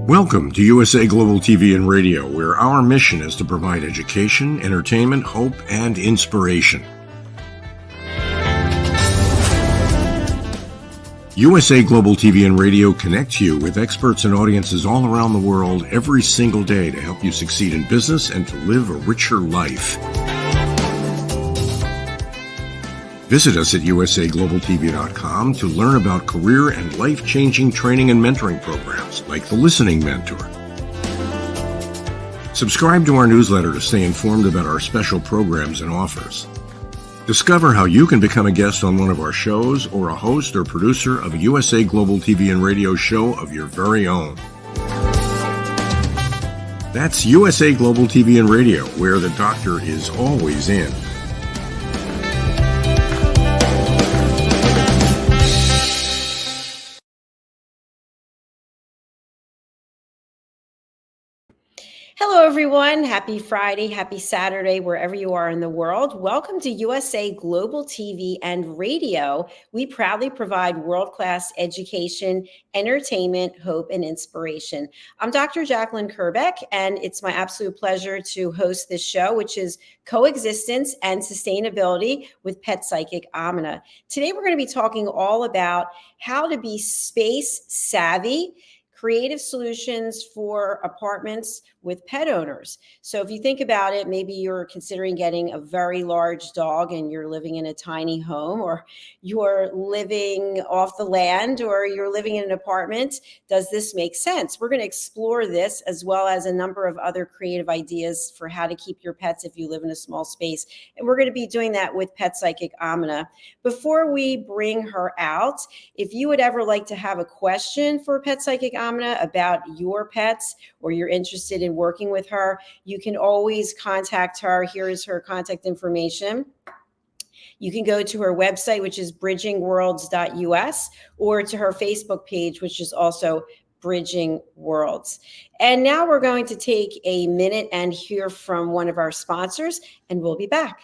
Welcome to USA Global TV and Radio, where our mission is to provide education, entertainment, hope, and inspiration. USA Global TV and Radio connects you with experts and audiences all around the world every single day to help you succeed in business and to live a richer life. Visit us at usaglobaltv.com to learn about career and life-changing training and mentoring programs like the Listening Mentor. Subscribe to our newsletter to stay informed about our special programs and offers. Discover how you can become a guest on one of our shows or a host or producer of a USA Global TV and Radio show of your very own. That's USA Global TV and Radio, where the doctor is always in. Hello, everyone. Happy Friday, happy Saturday, wherever you are in the world. Welcome to USA Global TV and Radio. We proudly provide world-class education, entertainment, hope, and inspiration. I'm Dr. Jacalyn Kerbeck, and it's my absolute pleasure to host this show, which is Coexistence and Sustainability with Pet Psychic Aminah. Today, we're going to be talking all about how to be space savvy, creative solutions for apartments with pet owners. So if you think about it, maybe you're considering getting a very large dog and you're living in a tiny home, or you're living off the land, or you're living in an apartment. Does this make sense? We're going to explore this as well as a number of other creative ideas for how to keep your pets if you live in a small space. And we're going to be doing that with Pet Psychic Aminah. Before we bring her out, if you would ever like to have a question for Pet Psychic Aminah about your pets, or you're interested in working with her, you can always contact her. Here is her contact information. You can go to her website, which is bridgingworlds.us, or to her Facebook page, which is also Bridging Worlds. And now we're going to take a minute and hear from one of our sponsors, and we'll be back.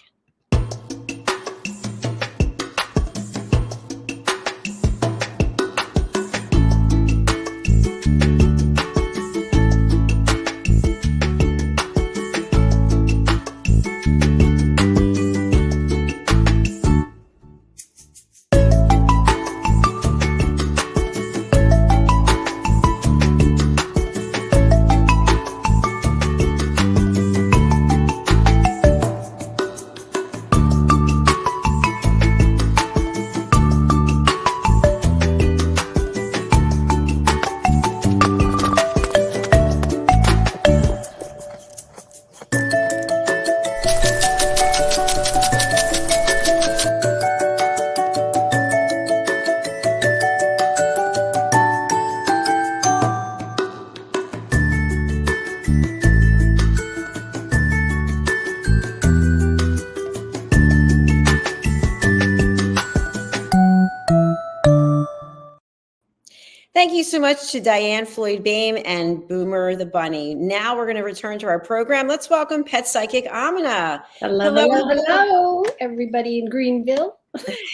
Thank you so much to Diane Floyd-Bame and Boomer the Bunny. Now we're going to return to our program. Let's welcome Pet Psychic Aminah. Hello, everybody in Greenville.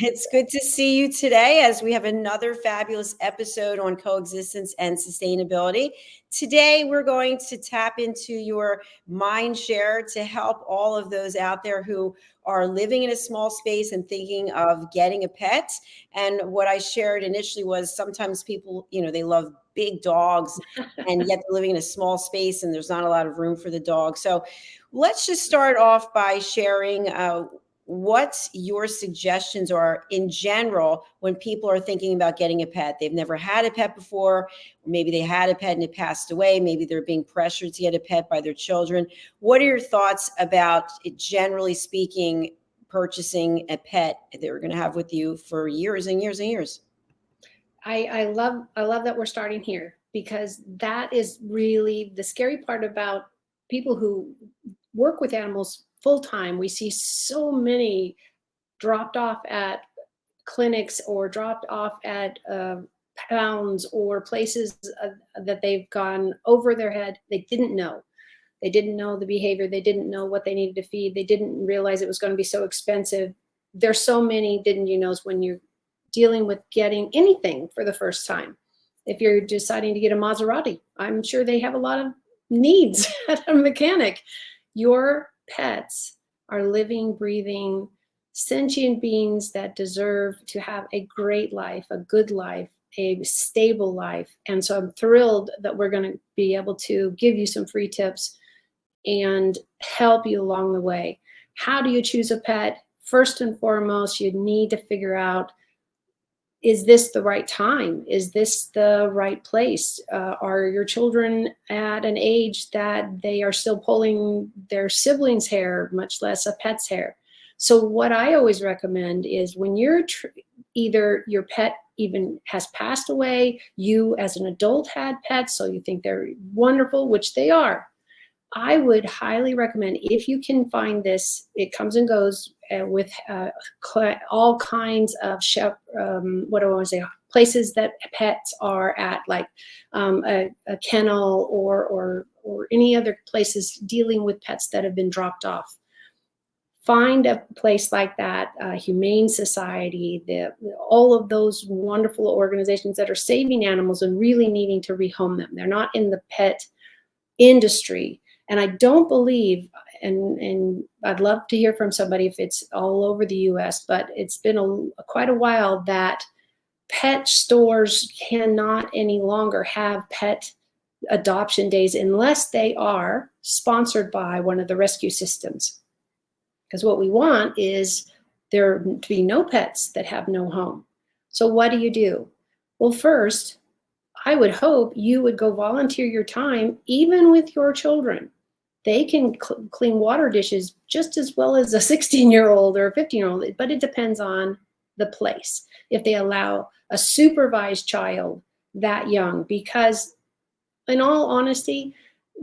It's good to see you today as we have another fabulous episode on coexistence and sustainability. Today, we're going to tap into your mind share to help all of those out there who are living in a small space and thinking of getting a pet. And what I shared initially was sometimes people, they love big dogs and yet they're living in a small space and there's not a lot of room for the dog. So let's just start off by sharing what your suggestions are in general when people are thinking about getting a pet. They've never had a pet before, or maybe they had a pet and it passed away. Maybe they're being pressured to get a pet by their children. What are your thoughts about, generally speaking, purchasing a pet that they're going to have with you for years and years and years? I love that we're starting here, because that is really the scary part about people who work with animals full-time. We see so many dropped off at clinics or dropped off at pounds or places that they've gone over their head. They didn't know. They didn't know the behavior. They didn't know what they needed to feed. They didn't realize it was going to be so expensive. There's so many didn't you knows when you're dealing with getting anything for the first time. If you're deciding to get a Maserati, I'm sure they have a lot of needs at a mechanic. Your pets are living, breathing, sentient beings that deserve to have a great life, a good life, a stable life. And so I'm thrilled that we're going to be able to give you some free tips and help you along the way. How do you choose a pet? First and foremost, you need to figure out, is this the right time? Is this the right place? Are your children at an age that they are still pulling their siblings' hair, much less a pet's hair? So what I always recommend is when you're either your pet even has passed away, you as an adult had pets, so you think they're wonderful, which they are. I would highly recommend, if you can find this, it comes and goes with all kinds of what do I want to say, places that pets are at, like a kennel or any other places dealing with pets that have been dropped off. Find a place like that, Humane Society, all of those wonderful organizations that are saving animals and really needing to rehome them. They're not in the pet industry. And I don't believe, and I'd love to hear from somebody if it's all over the US, but it's been quite a while that pet stores cannot any longer have pet adoption days unless they are sponsored by one of the rescue systems. Because what we want is there to be no pets that have no home. So what do? Well, first, I would hope you would go volunteer your time, even with your children. They can clean water dishes just as well as a 16-year-old or a 15-year-old, but it depends on the place. If they allow a supervised child that young, because in all honesty,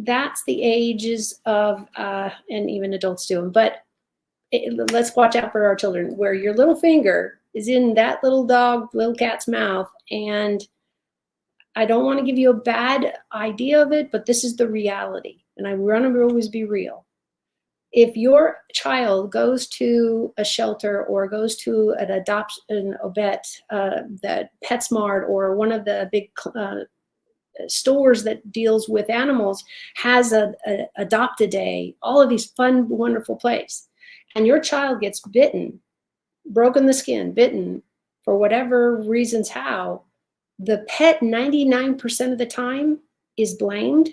that's the ages of, and even adults do them, but let's watch out for our children, where your little finger is in that little cat's mouth, and I don't want to give you a bad idea of it, but this is the reality. And I want to always be real. If your child goes to a shelter or goes to an that PetSmart or one of the big stores that deals with animals has a adopt a day, all of these fun, wonderful places, and your child gets bitten, broken the skin, bitten, for whatever reasons, how, the pet 99% of the time is blamed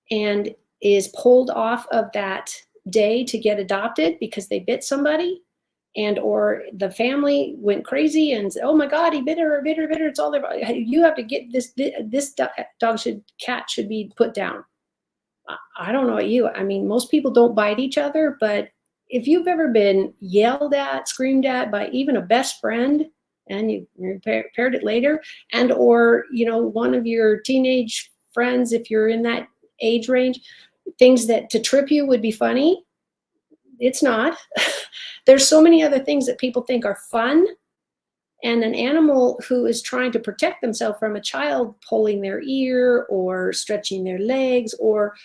and is pulled off of that day to get adopted because they bit somebody, and or the family went crazy and said, oh my God, he bit her, it's all there. You have to get this cat should be put down. I don't know about you. I mean, most people don't bite each other, but if you've ever been yelled at, screamed at by even a best friend, and you repaired it later, and or one of your teenage friends, if you're in that age range, things that to trip you would be funny, it's not. There's so many other things that people think are fun, and an animal who is trying to protect themselves from a child pulling their ear or stretching their legs or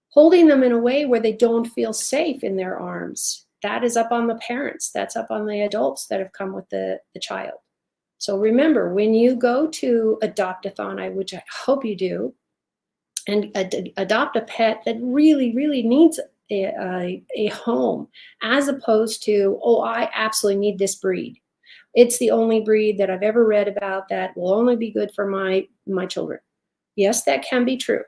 holding them in a way where they don't feel safe in their arms, that is up on the parents. That's up on the adults that have come with the child. So remember, when you go to Adopt-a-thon, which I hope you do, and adopt a pet that really, really needs a home, as opposed to, oh, I absolutely need this breed. It's the only breed that I've ever read about that will only be good for my children. Yes, that can be true.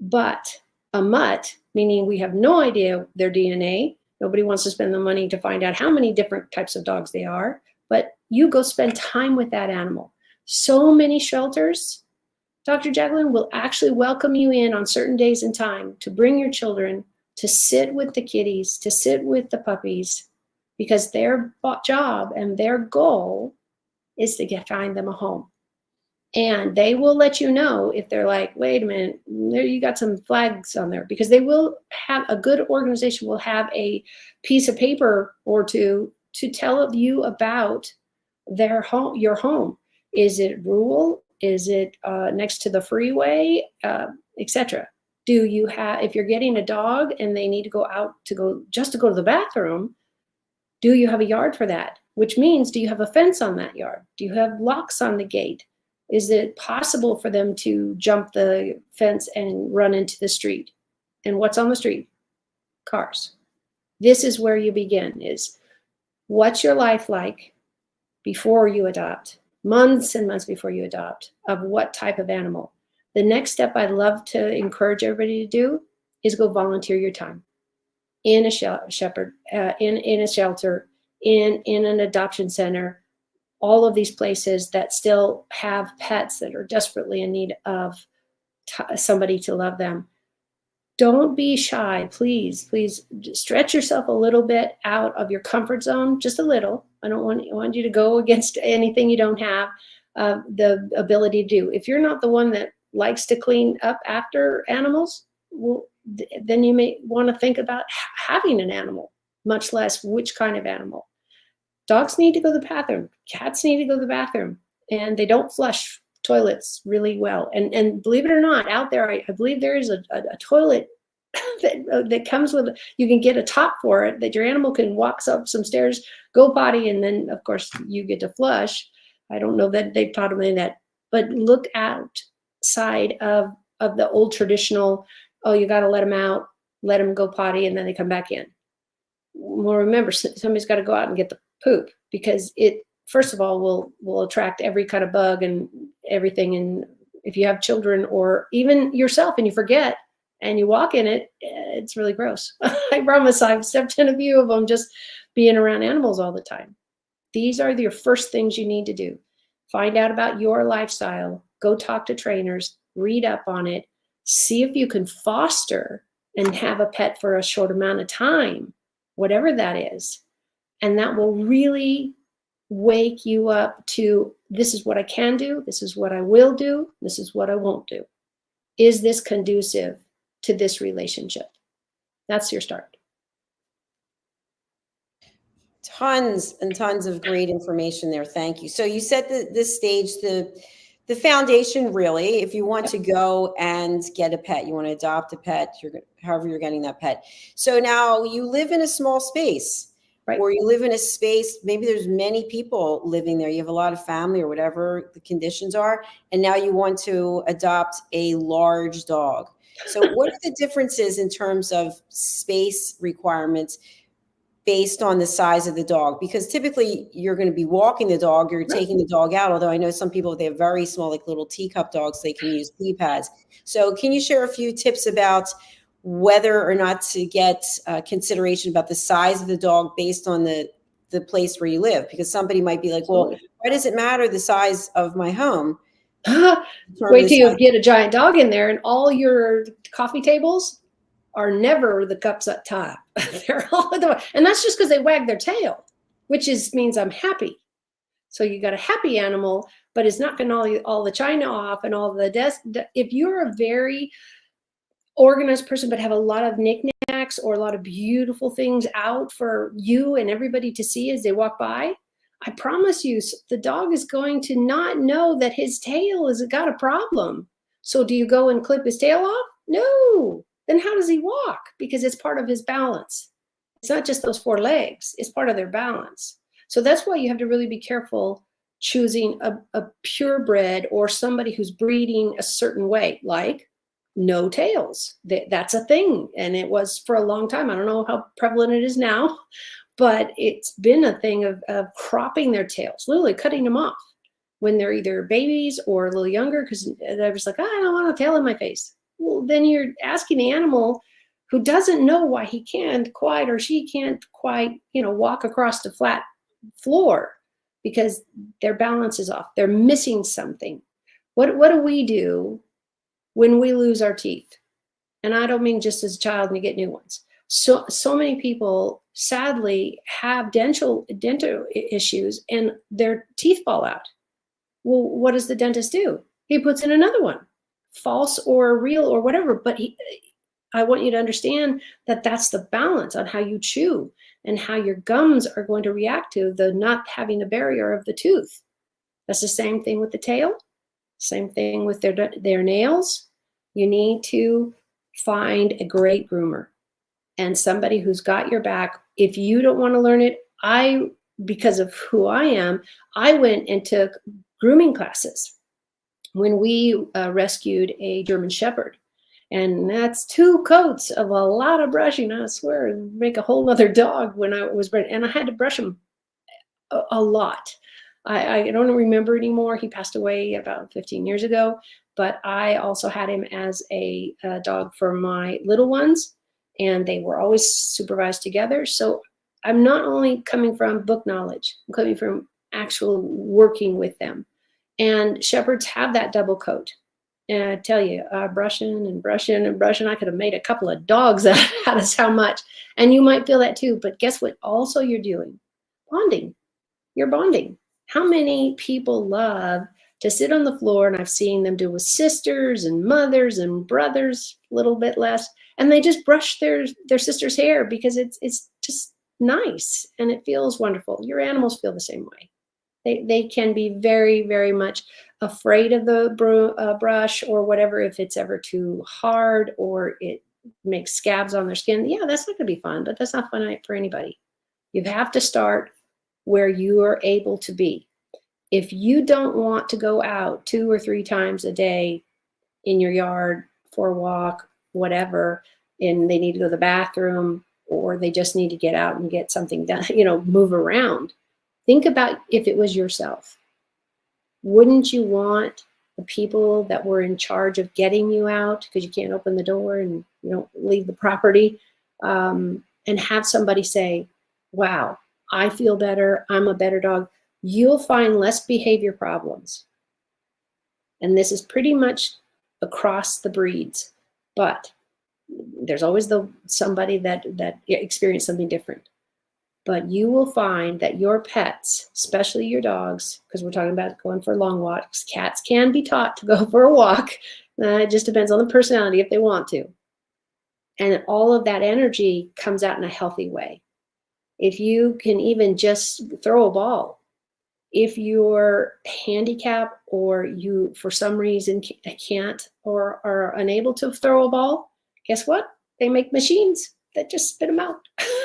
But a mutt, meaning we have no idea their DNA, nobody wants to spend the money to find out how many different types of dogs they are, but you go spend time with that animal. So many shelters, Dr. Jacalyn will actually welcome you in on certain days and time to bring your children to sit with the kitties, to sit with the puppies, because their job and their goal is to find them a home. And they will let you know if they're like, wait a minute, there you got some flags on there, because they will have, a good organization will have a piece of paper or two to tell you about their home, your home. Is it rural? Is it next to the freeway, etc.? Do you have, if you're getting a dog and they need to go out to go to the bathroom, do you have a yard for that? Which means, do you have a fence on that yard? Do you have locks on the gate? Is it possible for them to jump the fence and run into the street? And what's on the street? Cars. This is where you begin, is what's your life like before you adopt, months and months before you adopt, of what type of animal. The next step I'd love to encourage everybody to do is go volunteer your time in a shelter, in an adoption center, all of these places that still have pets that are desperately in need of somebody to love them. Don't be shy, please. Please stretch yourself a little bit out of your comfort zone, just a little. I don't want you to go against anything you don't have the ability to do. If you're not the one that likes to clean up after animals, well, then you may want to think about having an animal, much less which kind of animal. Dogs need to go to the bathroom. Cats need to go to the bathroom, and they don't flush toilets really well. And believe it or not, out there, I believe there is a toilet that comes with, you can get a top for it, that your animal can walk up some stairs, go potty, and then of course you get to flush. I don't know that they've taught them that, but look outside of the old traditional, oh, you got to let them out, let them go potty, and then they come back in. Well, remember, somebody's got to go out and get the poop, because it, first of all, will attract every kind of bug and everything. And if you have children or even yourself and you forget and you walk in it, it's really gross. I promise I've stepped in a few of them just being around animals all the time. These are your first things you need to do. Find out about your lifestyle, go talk to trainers, read up on it, see if you can foster and have a pet for a short amount of time, whatever that is. And that will really wake you up to, this is what I can do, this is what I will do, this is what I won't do. Is this conducive to this relationship? That's your start. Tons and tons of great information there. Thank you. So you set this stage, the foundation, really, if you want to go and get a pet, you want to adopt a pet, however you're getting that pet. So now you live in a small space. Right. Or you live in a space, maybe there's many people living there. You have a lot of family or whatever the conditions are. And now you want to adopt a large dog. So what are the differences in terms of space requirements based on the size of the dog? Because typically you're going to be walking the dog, you're taking the dog out. Although I know some people, they have very small, like little teacup dogs, they can use pee pads. So can you share a few tips about whether or not to get consideration about the size of the dog based on the place where you live? Because somebody might be like, well, why does it matter the size of my home? Wait till you get a giant dog in there and all your coffee tables are never the cups up top. They're all and that's just because they wag their tail, which means I'm happy. So you got a happy animal, but it's not going to all the china off and all the desk. If you're a very organized person but have a lot of knickknacks or a lot of beautiful things out for you and everybody to see as they walk by, I promise you the dog is going to not know that his tail has got a problem. So do you go and clip his tail off? No. Then how does he walk? Because it's part of his balance. It's not just those four legs, it's part of their balance. So that's why you have to really be careful choosing a purebred or somebody who's breeding a certain way, like no tails. That's a thing. And it was for a long time. I don't know how prevalent it is now, but it's been a thing of cropping their tails, literally cutting them off when they're either babies or a little younger, because they're just like, I don't want a tail in my face. Well, then you're asking the animal who doesn't know why he can't quite or she can't quite, walk across the flat floor because their balance is off. They're missing something. What do we do when we lose our teeth? And I don't mean just as a child and you get new ones. So many people sadly have dental issues and their teeth fall out. Well, what does the dentist do? He puts in another one, false or real or whatever. But I want you to understand that that's the balance on how you chew and how your gums are going to react to the not having the barrier of the tooth. That's the same thing with the tail. Same thing with their nails. You need to find a great groomer and somebody who's got your back. If you don't want to learn it, because of who I am, I went and took grooming classes. when we rescued a German Shepherd. And that's 2 coats of a lot of brushing. I swear, it'd make a whole other dog when I was bred. And I had to brush him a lot. I don't remember anymore. He passed away about 15 years ago. But I also had him as a dog for my little ones. And they were always supervised together. So I'm not only coming from book knowledge, I'm coming from actual working with them. And shepherds have that double coat. And I tell you, brushing and brushing and brushing, I could have made a couple of dogs out of how much. And you might feel that too. But guess what? Also, you're doing bonding. You're bonding. How many people love to sit on the floor, and I've seen them do with sisters and mothers and brothers, a little bit less, and they just brush their sister's hair because it's just nice and it feels wonderful. Your animals feel the same way. They can be very, very much afraid of the brush or whatever if it's ever too hard or it makes scabs on their skin. Yeah, that's not going to be fun, but that's not fun for anybody. You have to start where you are able to be. If you don't want to go out 2 or 3 times a day in your yard for a walk, whatever, and they need to go to the bathroom or they just need to get out and get something done, move around. Think about if it was yourself. Wouldn't you want the people that were in charge of getting you out, because you can't open the door and you don't leave the property, and have somebody say, wow, I feel better, I'm a better dog. You'll find less behavior problems. And this is pretty much across the breeds, but there's always somebody that experienced something different. But you will find that your pets, especially your dogs, because we're talking about going for long walks, cats can be taught to go for a walk. It just depends on the personality if they want to. And all of that energy comes out in a healthy way. If you can even just throw a ball, if you're handicapped or you, for some reason, can't or are unable to throw a ball, guess what? They make machines that just spit them out.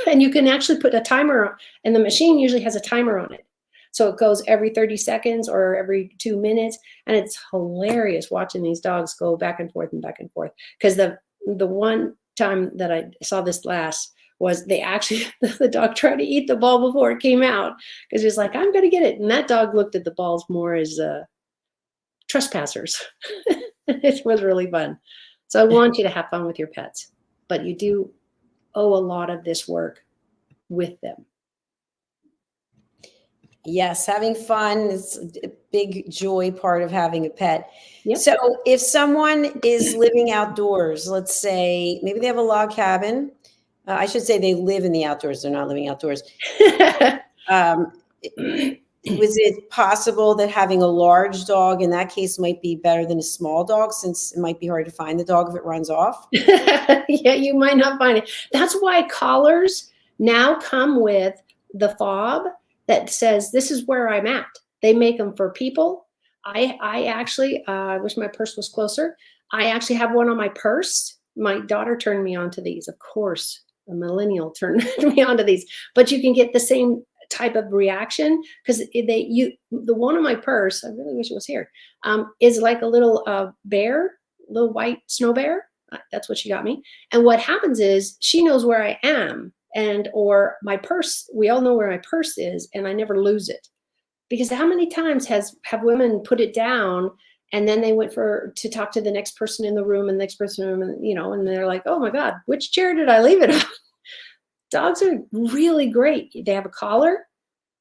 And you can actually put a timer on, and the machine usually has a timer on it. So it goes every 30 seconds or every 2 minutes. And it's hilarious watching these dogs go back and forth and back and forth. Because the one time that I saw this last was the dog tried to eat the ball before it came out. Because he's like, I'm going to get it. And that dog looked at the balls more as trespassers. It was really fun. So I want you to have fun with your pets. But you do owe a lot of this work with them. Yes, having fun is a big joy part of having a pet. Yep. So if someone is living outdoors, let's say maybe they have a log cabin. I should say they live in the outdoors. They're not living outdoors. Was it possible that having a large dog in that case might be better than a small dog, since it might be hard to find the dog if it runs off? Yeah, you might not find it. That's why collars now come with the fob that says, this is where I'm at. They make them for people. I actually, I wish my purse was closer. I actually have one on my purse. My daughter turned me on to these. Of course, a millennial turned me on to these. But you can get the same type of reaction, because the one on my purse, I really wish it was here, is like a little bear, little white snow bear. That's what she got me. And what happens is she knows where I am, or my purse. We all know where my purse is, and I never lose it. Because how many times have women put it down and then they went to talk to the next person in the room and the next person in the room, and they're like, oh my God, which chair did I leave it on? Dogs are really great. They have a collar.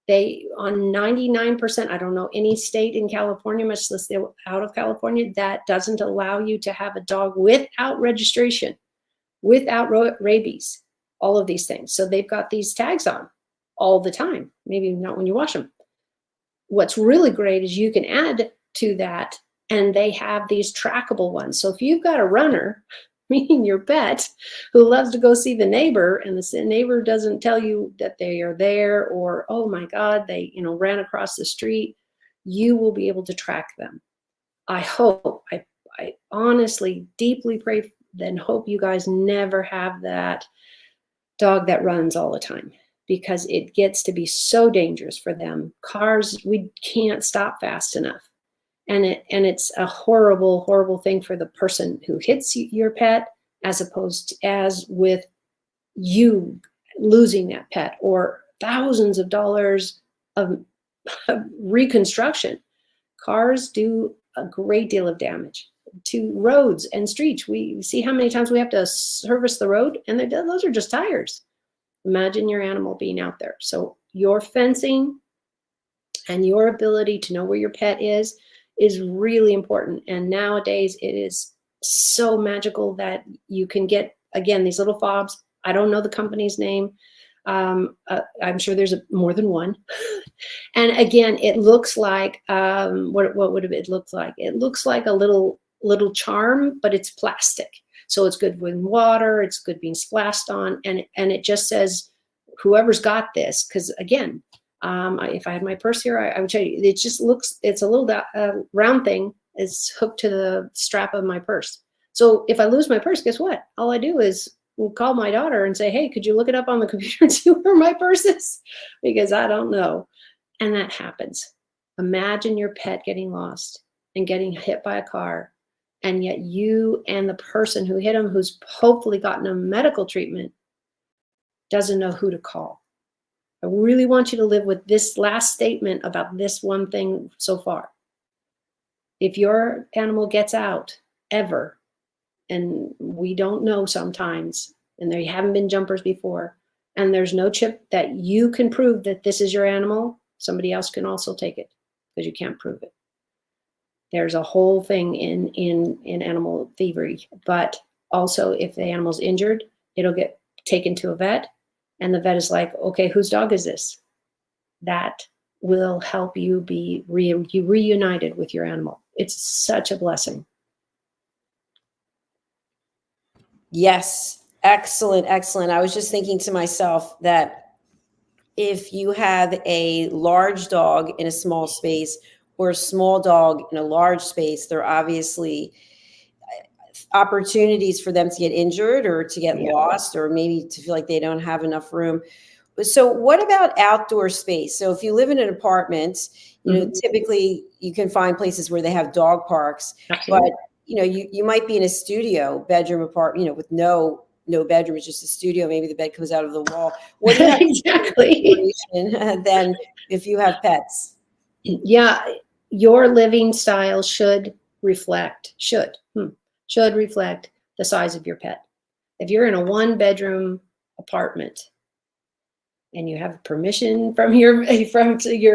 They, on 99%, I don't know any state in California, much less out of California, that doesn't allow you to have a dog without registration, without rabies, all of these things. So they've got these tags on all the time, maybe not when you wash them. What's really great is you can add to that, and they have these trackable ones. So if you've got a runner, meaning your pet, who loves to go see the neighbor, and the neighbor doesn't tell you that they are there, or, oh my God, they ran across the street, you will be able to track them. I hope, I honestly deeply pray and hope you guys never have that dog that runs all the time, because it gets to be so dangerous for them. Cars, we can't stop fast enough. And it's a horrible, horrible thing for the person who hits your pet, as opposed to as with you losing that pet, or thousands of dollars of reconstruction. Cars do a great deal of damage to roads and streets. We see how many times we have to service the road, and those are just tires. Imagine your animal being out there. So your fencing and your ability to know where your pet is really important. And nowadays it is so magical that you can get, again, these little fobs. I don't know the company's name. I'm sure there's more than one. And again, it looks like, what would it look like? It looks like a little charm, but it's plastic. So it's good with water, it's good being splashed on, and it just says, whoever's got this, because again, if I had my purse here, I would show you. It just looks, it's a little round thing. It's hooked to the strap of my purse. So if I lose my purse, guess what? All I do is call my daughter and say, hey, could you look it up on the computer and see where my purse is? Because I don't know. And that happens. Imagine your pet getting lost and getting hit by a car, and yet you and the person who hit him, who's hopefully gotten a medical treatment, doesn't know who to call. I really want you to live with this last statement about this one thing so far. If your animal gets out ever, and we don't know sometimes, and there haven't been jumpers before, and there's no chip that you can prove that this is your animal, somebody else can also take it because you can't prove it. There's a whole thing in animal thievery. But also, if the animal's injured, it'll get taken to a vet, and the vet is like, okay, whose dog is this? That will help you be reunited with your animal. It's such a blessing. Yes, excellent, excellent. I was just thinking to myself that if you have a large dog in a small space or a small dog in a large space, there are obviously opportunities for them to get injured or to get lost, or maybe to feel like they don't have enough room. So what about outdoor space? So if you live in an apartment, you know, typically you can find places where they have dog parks. Absolutely. But you know, you might be in a studio bedroom apartment, you know, with no bedroom, it's just a studio. Maybe the bed comes out of the wall. What do you have exactly then if you have pets? Yeah, your living style should reflect the size of your pet. If you're in a 1-bedroom apartment and you have permission from your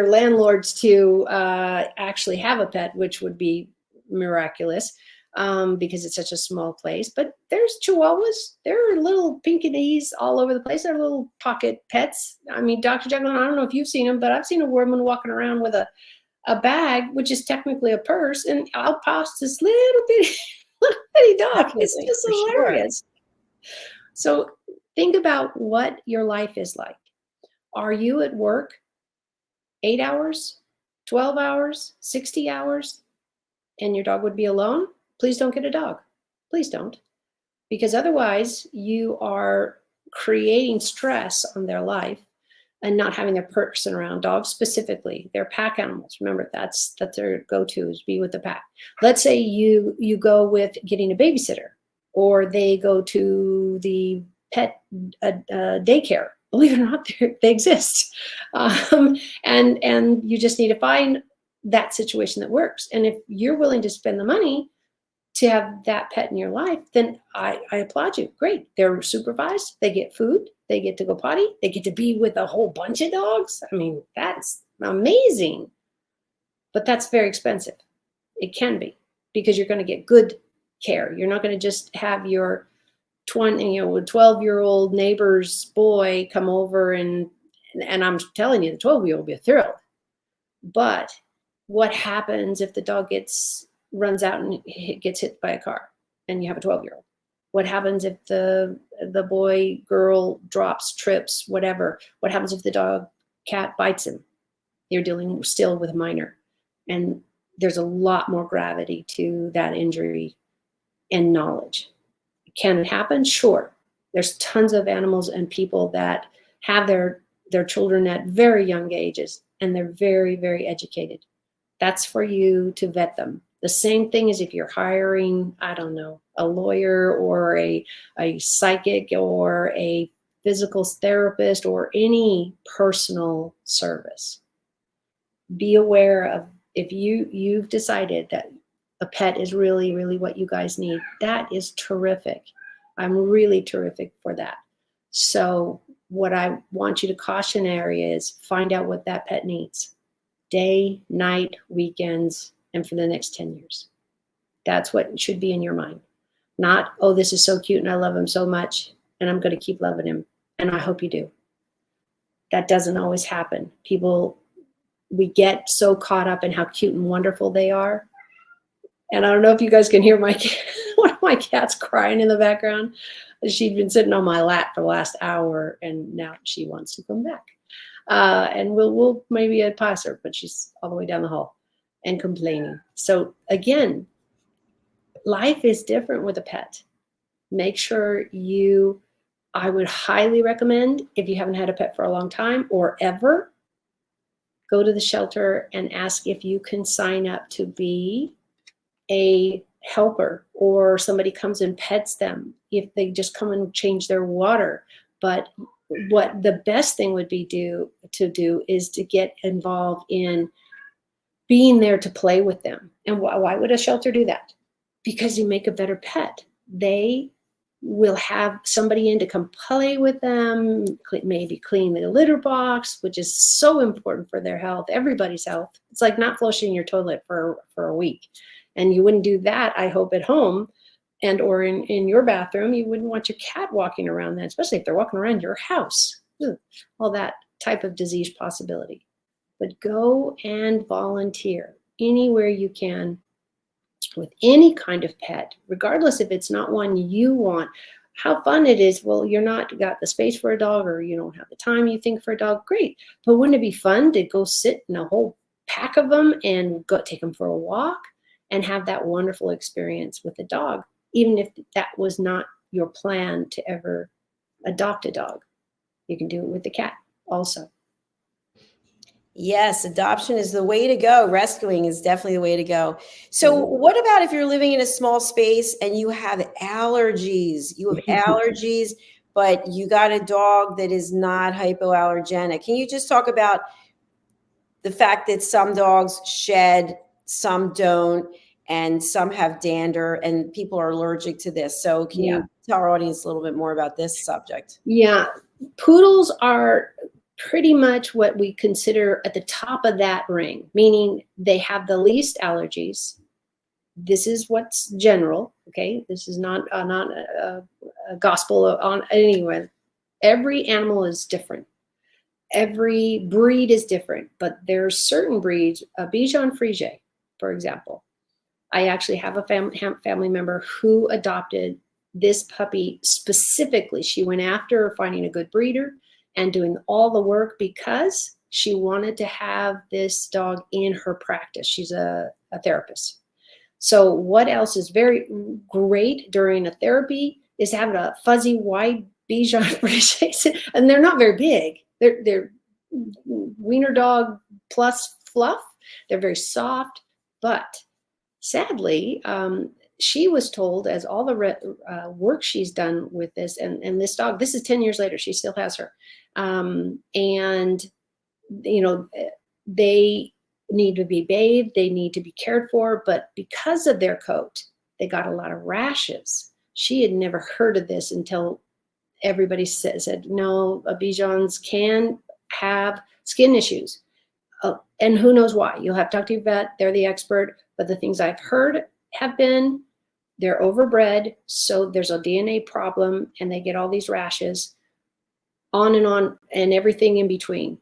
landlords to actually have a pet, which would be miraculous, because it's such a small place. But there's Chihuahuas. There are little pinkies all over the place. They're little pocket pets. I mean, Dr. Jacalyn, I don't know if you've seen them, but I've seen a woman walking around with a bag, which is technically a purse, and I'll pass this little bitty dog. It's just hilarious. Sure. So think about what your life is like. Are you at work 8 hours, 12 hours, 60 hours, and your dog would be alone? Please don't get a dog. Please don't. Because otherwise you are creating stress on their life and not having their person around. Dogs specifically, they're pack animals. Remember, that's their go-to, is be with the pack. Let's say you go with getting a babysitter, or they go to the pet daycare. Believe it or not, they exist. And you just need to find that situation that works. And if you're willing to spend the money to have that pet in your life, then I applaud you. Great. They're supervised. They get food. They get to go potty. They get to be with a whole bunch of dogs. I mean, that's amazing. But that's very expensive. It can be, because you're going to get good care. You're not going to just have your 12-year-old neighbor's boy come over and I'm telling you, the 12-year-old will be thrilled. But what happens if the dog runs out and gets hit by a car and you have a 12-year-old? What happens if the boy, girl drops, trips, whatever? What happens if the cat bites him? You're dealing still with a minor. And there's a lot more gravity to that injury and knowledge. Can it happen? Sure. There's tons of animals and people that have their children at very young ages, and they're very, very educated. That's for you to vet them. The same thing as if you're hiring, I don't know, a lawyer or a psychic or a physical therapist or any personal service. Be aware of, if you've decided that a pet is really, really what you guys need, that is terrific. I'm really terrific for that. So what I want you to cautionary is find out what that pet needs. Day, night, weekends, and for the next 10 years. That's what should be in your mind. Not, oh, this is so cute and I love him so much and I'm going to keep loving him. And I hope you do. That doesn't always happen. We get so caught up in how cute and wonderful they are. And I don't know if you guys can hear one of my cats crying in the background. She'd been sitting on my lap for the last hour and now she wants to come back. And we'll maybe pass her, but she's all the way down the hall and complaining. So again, life is different with a pet. Make sure I would highly recommend, if you haven't had a pet for a long time or ever, go to the shelter and ask if you can sign up to be a helper, or somebody comes and pets them if they just come and change their water. But what the best thing would be to do is to get involved in being there to play with them. And why would a shelter do that? Because you make a better pet. They will have somebody in to come play with them, maybe clean the litter box, which is so important for their health, everybody's health. It's like not flushing your toilet for a week. And you wouldn't do that, I hope, at home and or in your bathroom. You wouldn't want your cat walking around that, especially if they're walking around your house. All that type of disease possibility. But go and volunteer anywhere you can with any kind of pet, regardless if it's not one you want. How fun it is. Well, you're not got the space for a dog, or you don't have the time you think for a dog. Great. But wouldn't it be fun to go sit in a whole pack of them and go take them for a walk and have that wonderful experience with a dog, even if that was not your plan to ever adopt a dog? You can do it with the cat also. Yes, adoption is the way to go. Rescuing is definitely the way to go. So what about if you're living in a small space and you have allergies? You have allergies, but you got a dog that is not hypoallergenic. Can you just talk about the fact that some dogs shed, some don't, and some have dander, and people are allergic to this? So can you tell our audience a little bit more about this subject? Yeah, poodles are pretty much what we consider at the top of that ring, meaning they have the least allergies. This is what's general, okay? This is not a gospel on anyone. Every animal is different. Every breed is different, but there's certain breeds, Bichon Frise, for example. I actually have a family member who adopted this puppy specifically. She went after finding a good breeder and doing all the work because she wanted to have this dog in her practice. She's a therapist. So what else is very great during a therapy is having a fuzzy white Bichon Frise, and they're not very big. They're wiener dog plus fluff. They're very soft, but sadly, she was told, as all the work she's done with this, and this dog, this is 10 years later, she still has her. And, you know, they need to be bathed, they need to be cared for, but because of their coat, they got a lot of rashes. She had never heard of this until everybody said, no, Bichons can have skin issues. And who knows why? You'll have to talk to your vet, they're the expert, but the things I've heard have been they're overbred, so there's a DNA problem, and they get all these rashes, on, and everything in between.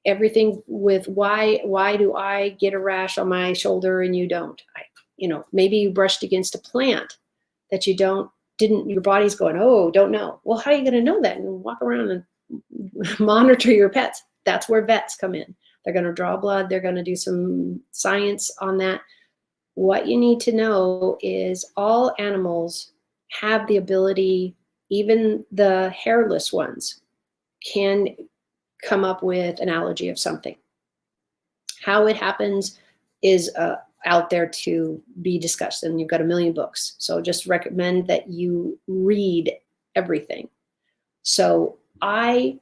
Everything with why do I get a rash on my shoulder and you don't? Maybe you brushed against a plant that you didn't. Your body's going, oh, don't know. Well, how are you going to know that? And walk around and monitor your pets. That's where vets come in. They're going to draw blood. They're going to do some science on that. What you need to know is all animals have the ability, even the hairless ones, can come up with an allergy of something. How it happens, is out there to be discussed, and you've got a million books. So just recommend that you read everything. So I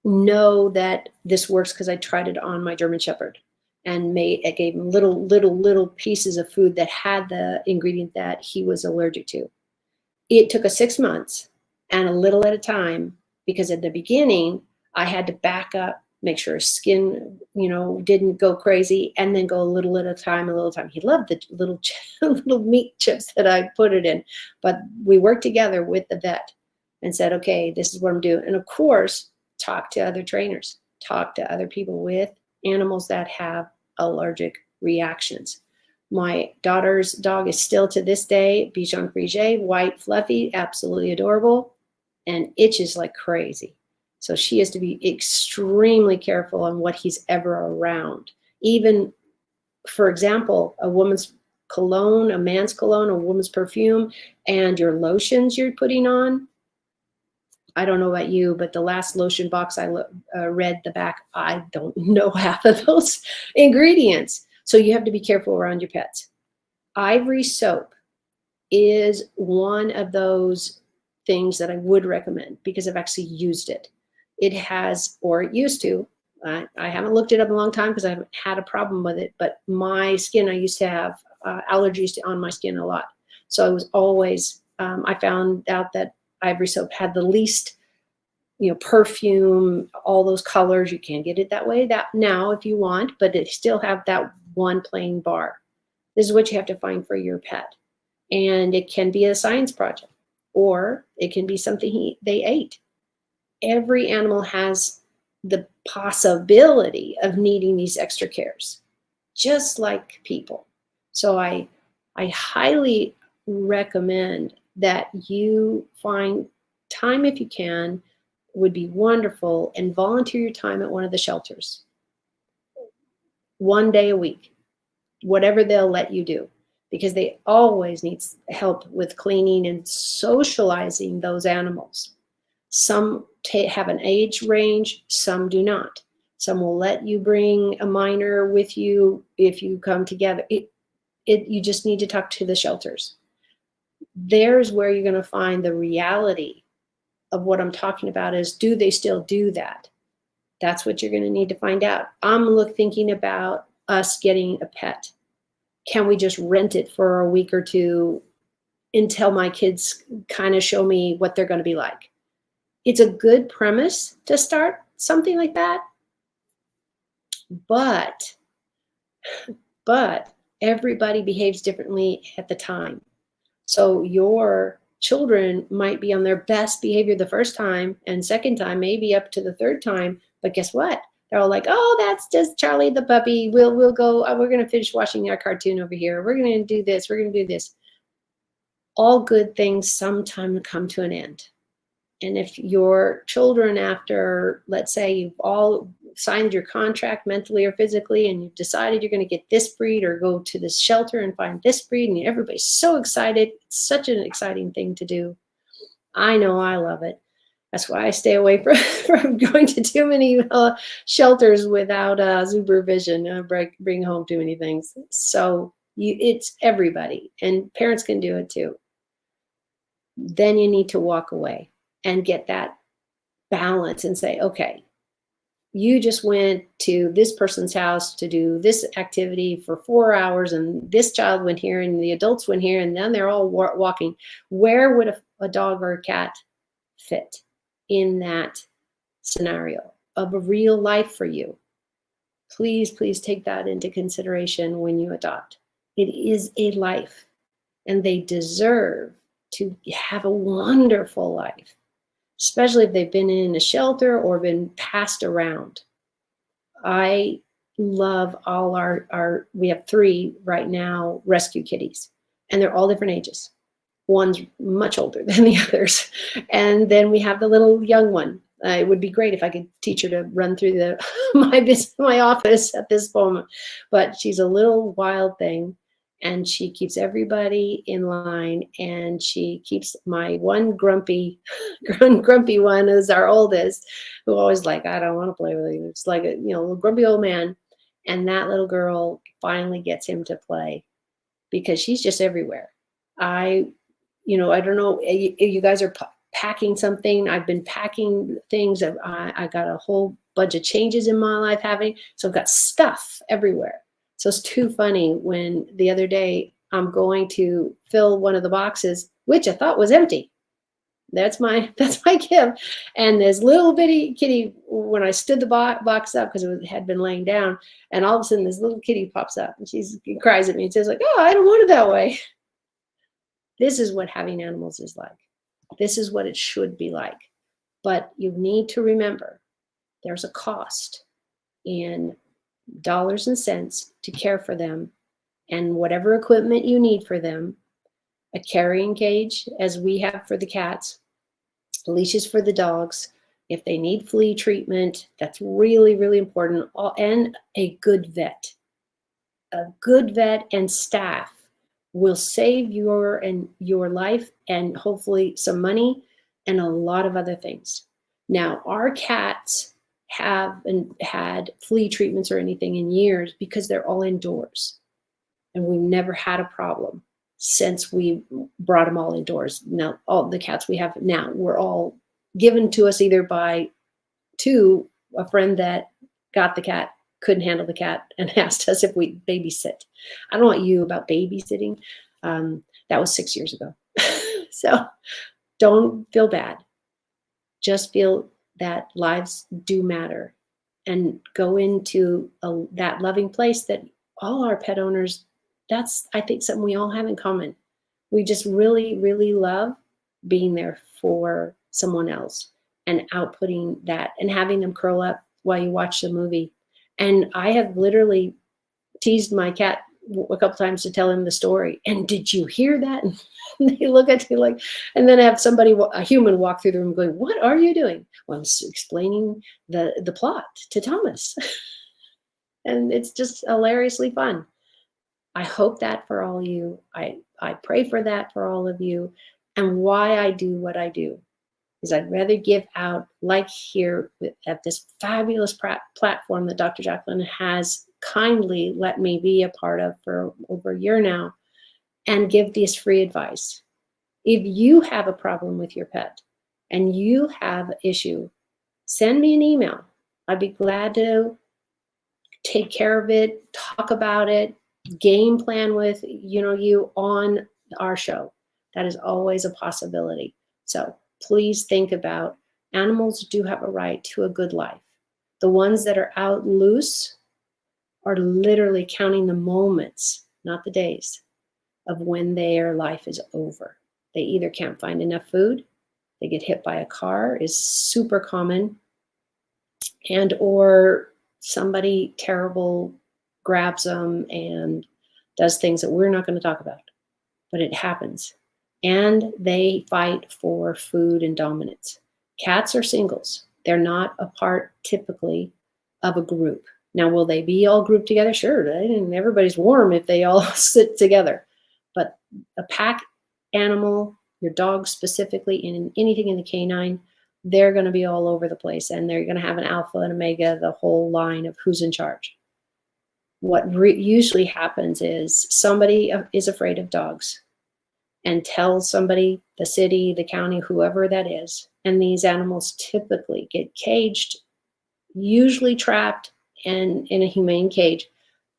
know that this works because I tried it on my German Shepherd, and I gave him little pieces of food that had the ingredient that he was allergic to. It took us 6 months, and a little at a time, because at the beginning I had to back up, make sure his skin, didn't go crazy, and then go a little at a time, a little time. He loved the little meat chips that I put it in, but we worked together with the vet and said, okay, this is what I'm doing. And of course, talk to other trainers, talk to other people with animals that have allergic reactions. My daughter's dog is still to this day Bichon Frise, white, fluffy, absolutely adorable, and itches like crazy. So she has to be extremely careful on what he's ever around. Even, for example, a woman's cologne, a man's cologne, a woman's perfume, and your lotions you're putting on. I don't know about you, but the last lotion box I read the back, I don't know half of those ingredients. So you have to be careful around your pets. Ivory soap is one of those things that I would recommend because I've actually used it. It has, or it used to, I haven't looked it up in a long time because I haven't had a problem with it, but my skin, I used to have allergies on my skin a lot. So I was always, I found out that ivory soap had the least, perfume, all those colors. You can get it that way now if you want, but it still have that one plain bar. This is what you have to find for your pet. And it can be a science project, or it can be something they ate. Every animal has the possibility of needing these extra cares, just like people. So I highly recommend that you find time, if you can, would be wonderful, and volunteer your time at one of the shelters. 1 day a week, whatever they'll let you do, because they always need help with cleaning and socializing those animals. Some have an age range, some do not. Some will let you bring a minor with you if you come together. You just need to talk to the shelters. There's where you're going to find the reality of what I'm talking about is, do they still do that? That's what you're going to need to find out. I'm thinking about us getting a pet. Can we just rent it for a week or two until my kids kind of show me what they're going to be like? It's a good premise to start something like that. But everybody behaves differently at the time. So your children might be on their best behavior the first time, and second time, maybe up to the third time. But guess what? They're all like, oh, that's just Charlie the puppy. We'll go, we're going to finish watching our cartoon over here. We're going to do this. We're going to do this. All good things sometime come to an end. And if your children, after, let's say you've all signed your contract mentally or physically, and you've decided you're going to get this breed or go to this shelter and find this breed, and everybody's so excited, it's such an exciting thing to do. I know I love it. That's why I stay away from going to too many shelters without supervision, bring home too many things. So it's everybody, and parents can do it too. Then you need to walk away and get that balance and say, okay, you just went to this person's house to do this activity for 4 hours, and this child went here and the adults went here, and then they're all walking. Where would a dog or a cat fit in that scenario of a real life for you? Please, please take that into consideration when you adopt. It is a life, and they deserve to have a wonderful life, especially if they've been in a shelter or been passed around. I love all we have 3 right now rescue kitties, and they're all different ages. One's much older than the others. And then we have the little young one. It would be great if I could teach her to run through my office at this moment, but she's a little wild thing. And she keeps everybody in line, and she keeps my one grumpy one, is our oldest, who always like, I don't want to play with you. It's like a little grumpy old man. And that little girl finally gets him to play because she's just everywhere. I don't know, you guys are packing something. I've been packing things. I got a whole bunch of changes in my life so I've got stuff everywhere. So it's too funny when the other day I'm going to fill one of the boxes, which I thought was empty. That's my gift. And this little bitty kitty, when I stood the box up, because it had been laying down, and all of a sudden this little kitty pops up and she cries at me and says like, oh, I don't want it that way. This is what having animals is like. This is what it should be like. But you need to remember there's a cost in dollars and cents to care for them, and whatever equipment you need for them, a carrying cage as we have for the cats, leashes for the dogs. If they need flea treatment, that's really, really important. And a good vet. A good vet and staff will save your life and hopefully some money and a lot of other things. Now, our cats haven't had flea treatments or anything in years because they're all indoors. And we've never had a problem since we brought them all indoors. Now, all the cats we have now were all given to us either by a friend that got the cat, couldn't handle the cat, and asked us if we babysit. I don't know about you about babysitting. That was 6 years ago. So don't feel bad. Just feel that lives do matter, and go into that loving place that all our pet owners, that's, I think, something we all have in common. We just really, really love being there for someone else and outputting that and having them curl up while you watch the movie. And I have literally teased my cat a couple times to tell him the story. And did you hear that? And they look at me like, and then I have a human walk through the room going, what are you doing? Well, I'm explaining the plot to Thomas. And it's just hilariously fun. I hope that for all of you. I pray for that for all of you. And why I do what I do is I'd rather give out, like here at this fabulous platform that Dr. Jacalyn has kindly let me be a part of for over a year now, and give this free advice. If you have a problem with your pet and you have an issue, send me an email. I'd be glad to take care of it, talk about it, game plan with you on our show. That is always a possibility. So please think about, animals do have a right to a good life. The ones that are out loose are literally counting the moments, not the days, of when their life is over. They either can't find enough food, they get hit by a car, is super common, and or somebody terrible grabs them and does things that we're not going to talk about, but it happens. And they fight for food and dominance. Cats are singles. They're not a part typically of a group. Now, will they be all grouped together? Sure, everybody's warm if they all sit together. But a pack animal, your dog specifically, and anything in the canine, they're going to be all over the place, and they're going to have an alpha and omega, the whole line of who's in charge. What usually happens is somebody is afraid of dogs and tells somebody, the city, the county, whoever that is, and these animals typically get caged, usually trapped and in a humane cage,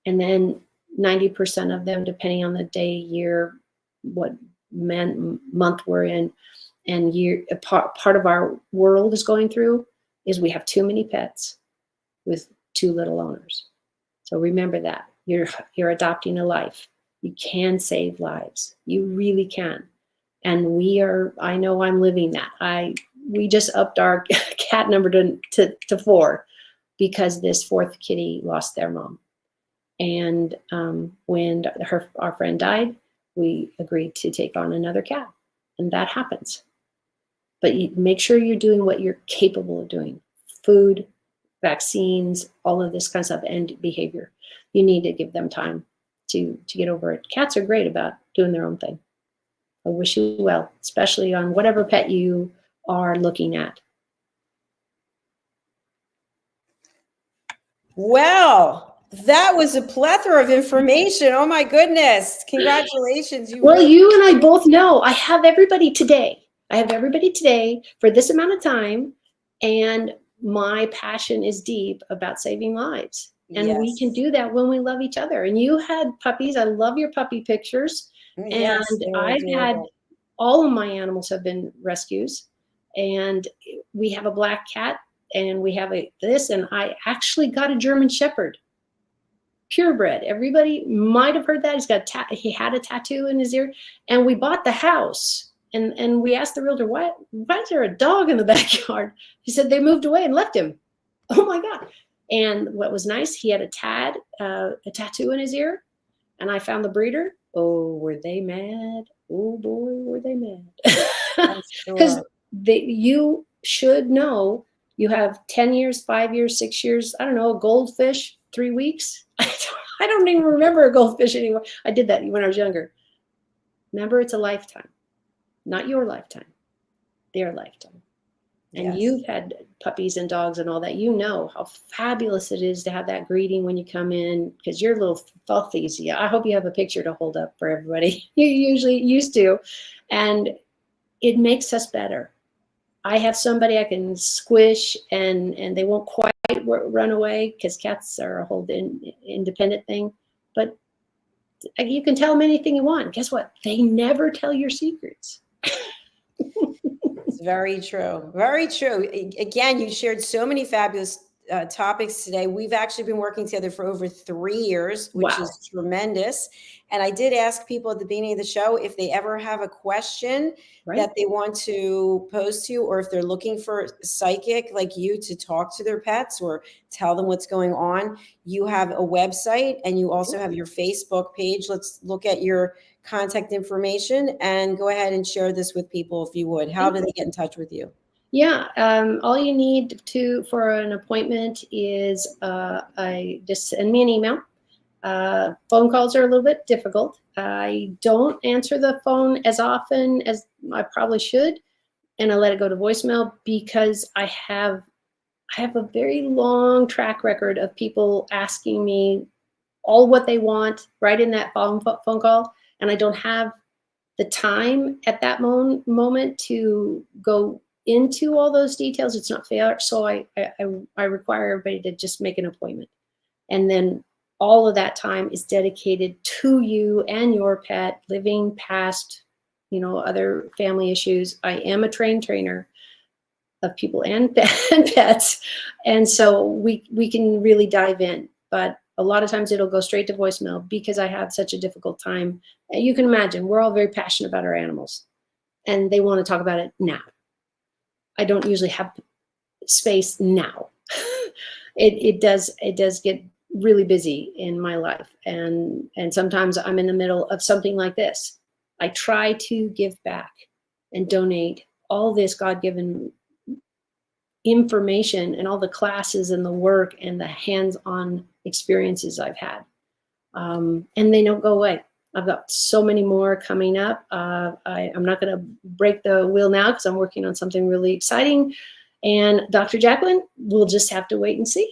and then 90% of them, depending on the day, year, what month we're in, and part of our world is going through, is we have too many pets with too little owners. So remember that. You're adopting a life. You can save lives. You really can. And I know I'm living that. We just upped our cat number to 4 because this fourth kitty lost their mom. And when our friend died, we agreed to take on another cat. And that happens. But you make sure you're doing what you're capable of doing. Food, vaccines, all of this kind of stuff, and behavior. You need to give them time to get over it. Cats are great about doing their own thing. I wish you well, especially on whatever pet you are looking at. Well, That was a plethora of information. Oh my goodness. Congratulations. Well, you and I both know I have everybody today. I have everybody today for this amount of time. And my passion is deep about saving lives. And we can do that when we love each other. And you had puppies. I love your puppy pictures. Yes, And I've had, all of my animals have been rescues. And we have a black cat and we have this, and I actually got a German Shepherd. Purebred. Everybody might have heard that. He had a tattoo in his ear, and we bought the house. And we asked the realtor, why is there a dog in the backyard? He said they moved away and left him. Oh my God. And what was nice, he had a tattoo in his ear, and I found the breeder. Oh, were they mad? Oh boy, were they mad. Because you should know, you have 10 years, 5 years, 6 years, I don't know, a goldfish, 3 weeks. I don't even remember a goldfish anymore. I did that when I was younger. Remember, it's a lifetime, not your lifetime, their lifetime. And you've had puppies and dogs and all that. You know how fabulous it is to have that greeting when you come in, because you're little fluffy. I hope you have a picture to hold up for everybody. You usually used to. And it makes us better. I have somebody I can squish and they won't quite run away, because cats are a whole independent thing. But you can tell them anything you want. Guess what? They never tell your secrets. It's very true. Very true. Again, you shared so many fabulous topics today. We've actually been working together for over 3 years, which is tremendous. And I did ask people at the beginning of the show if they ever have a question that they want to pose to you, or if they're looking for a psychic like you to talk to their pets or tell them what's going on. You have a website and you also have your Facebook page. Let's look at your contact information and go ahead and share this with people if you would. How do they get in touch with you? Yeah, all you need for an appointment is just send me an email. Phone calls are a little bit difficult. I don't answer the phone as often as I probably should, and I let it go to voicemail because I have a very long track record of people asking me all what they want right in that phone call, and I don't have the time at that moment to go into all those details. It's not fair. So I require everybody to just make an appointment. And then all of that time is dedicated to you and your pet, living past, other family issues. I am a trainer of people and pets. And so we can really dive in, but a lot of times it'll go straight to voicemail because I have such a difficult time. You can imagine, we're all very passionate about our animals and they want to talk about it now. I don't usually have space now. It does get really busy in my life. And sometimes I'm in the middle of something like this. I try to give back and donate all this God-given information and all the classes and the work and the hands-on experiences I've had. And they don't go away. I've got so many more coming up. I'm not going to break the wheel now because I'm working on something really exciting. And Dr. Jacalyn, we'll just have to wait and see.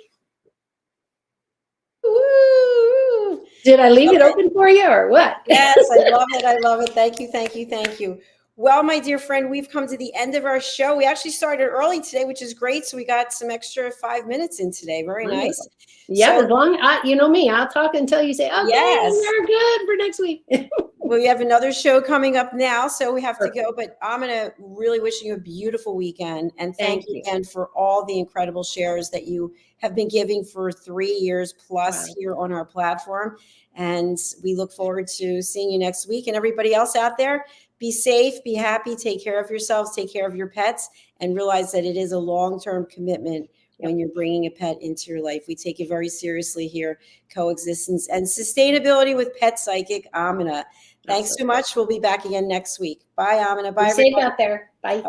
Woo! Did I leave it open for you or what? Yes, I love it. I love it. Thank you. Thank you. Thank you. Well, my dear friend, we've come to the end of our show. We actually started early today, which is great. So we got some extra 5 minutes in today. Very nice. Yeah, as long you know me, I'll talk until you say, okay, we're good for next week. Well, we have another show coming up now, so we have to go. But I'm going to really wish you a beautiful weekend. And thank you again for all the incredible shares that you have been giving for 3 years plus here on our platform. And we look forward to seeing you next week. And everybody else out there, be safe, be happy, take care of yourselves, take care of your pets, and realize that it is a long-term commitment when you're bringing a pet into your life. We take it very seriously here, Coexistence and Sustainability with Pet Psychic Aminah. Thanks so much. We'll be back again next week. Bye, Aminah. Bye, everyone. Safe out there. Bye.